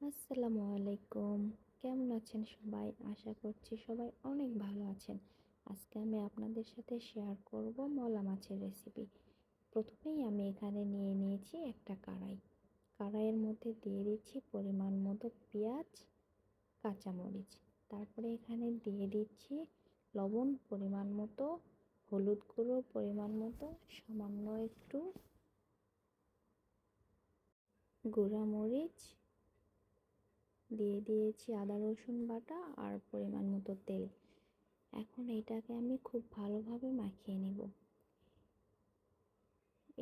আসসালামু আলাইকুম। কেমন আছেন সবাই? আশা করছি সবাই অনেক ভালো আছেন। আজকে আমি আপনাদের সাথে শেয়ার করব মলা মাছের রেসিপি। প্রথমেই আমি এখানে নিয়ে নিয়েছি একটা কড়াই। কড়াইয়ের মধ্যে দিয়ে দিচ্ছি পরিমাণ মতো পেঁয়াজ, কাঁচামরিচ। তারপরে এখানে দিয়ে দিচ্ছি লবণ পরিমাণ মতো, হলুদ গুঁড়ো পরিমাণ মতো, সামান্য একটু গুঁড়া মরিচ, দিয়ে দিয়েছি আদা রসুন বাটা আর পরিমাণ মতো তেল। এখন এটাকে আমি খুব ভালোভাবে মাখিয়ে নিব।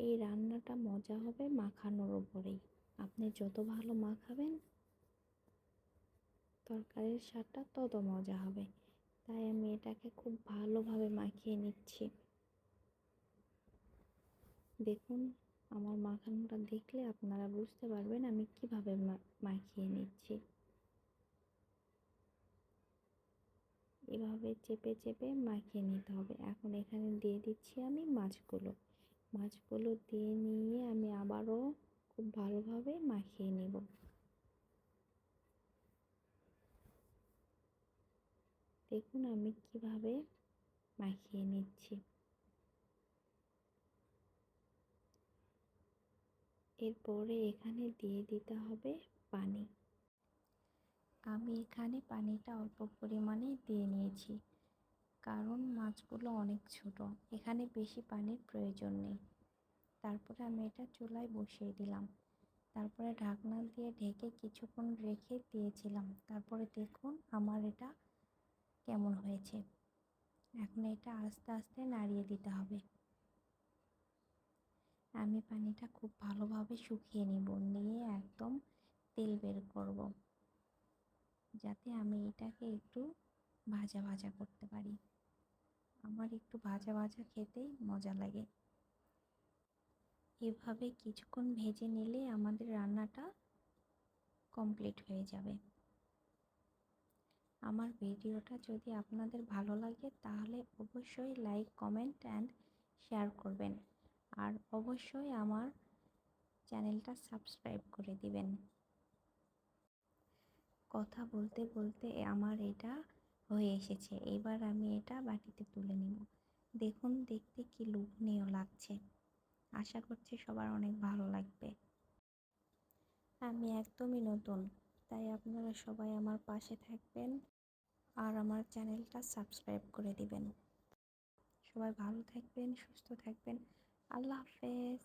এই রান্নাটা মজা হবে মাখানোর উপরেই। আপনি যত ভালো মাখাবেন তরকারির স্বাদটা তত মজা হবে। তাই আমি এটাকে খুব ভালোভাবে মাখিয়ে নিচ্ছি। দেখুন, আমার মাখানোটা দেখলে আপনারা বুঝতে পারবেন আমি কিভাবে মাখিয়ে নিচ্ছি। এভাবে চেপে চেপে মাখিয়ে নিতে হবে। এখন এখানে দিয়ে দিচ্ছি আমি মাছগুলো দিয়ে নিয়ে আমি আবারও খুব ভালোভাবে মাখিয়ে নেব। দেখুন আমি কিভাবে মাখিয়ে নিচ্ছি। এরপরে এখানে দিয়ে দিতে হবে পানি। আমি এখানে পানিটা অল্প পরিমাণে দিয়ে নিয়েছি, কারণ মাছগুলো অনেক ছোট, এখানে বেশি পানির প্রয়োজন নেই। তারপরে আমি এটা চুলায় বসিয়ে দিলাম। তারপরে ঢাকনা দিয়ে ঢেকে কিছুক্ষণ রেখে দিয়েছিলাম। তারপরে দেখুন আমার এটা কেমন হয়েছে। এখন এটা আস্তে আস্তে নাড়িয়ে দিতে হবে। আমি পানিটা খুব ভালোভাবে শুকিয়ে নিয়ে একদম তেল বের করব, যাতে আমি এটাকে একটু ভাজা ভাজা করতে পারি। আমার একটু ভাজা ভাজা খেতেই মজা লাগে। এভাবে কিছুক্ষণ ভেজে নিলে আমাদের রান্নাটা কমপ্লিট হয়ে যাবে। আমার ভিডিওটা যদি আপনাদের ভালো লাগে তাহলে অবশ্যই লাইক, কমেন্ট অ্যান্ড শেয়ার করবেন। আর অবশ্যই আমার চ্যানেলটা সাবস্ক্রাইব করে দিবেন। কথা বলতে বলতে আমার এটা হয়ে এসেছে। এবার আমি এটা বাটিতে তুলে নিব। দেখুন দেখতে কি লোভনীয় লাগছে। আশা করছি সবার অনেক ভালো লাগবে। আমি একদমই নতুন, তাই আপনারা সবাই আমার পাশে থাকবেন আর আমার চ্যানেলটা সাবস্ক্রাইব করে দিবেন। সবাই ভালো থাকবেন, সুস্থ থাকবেন। আল্লাহ হাফেজ।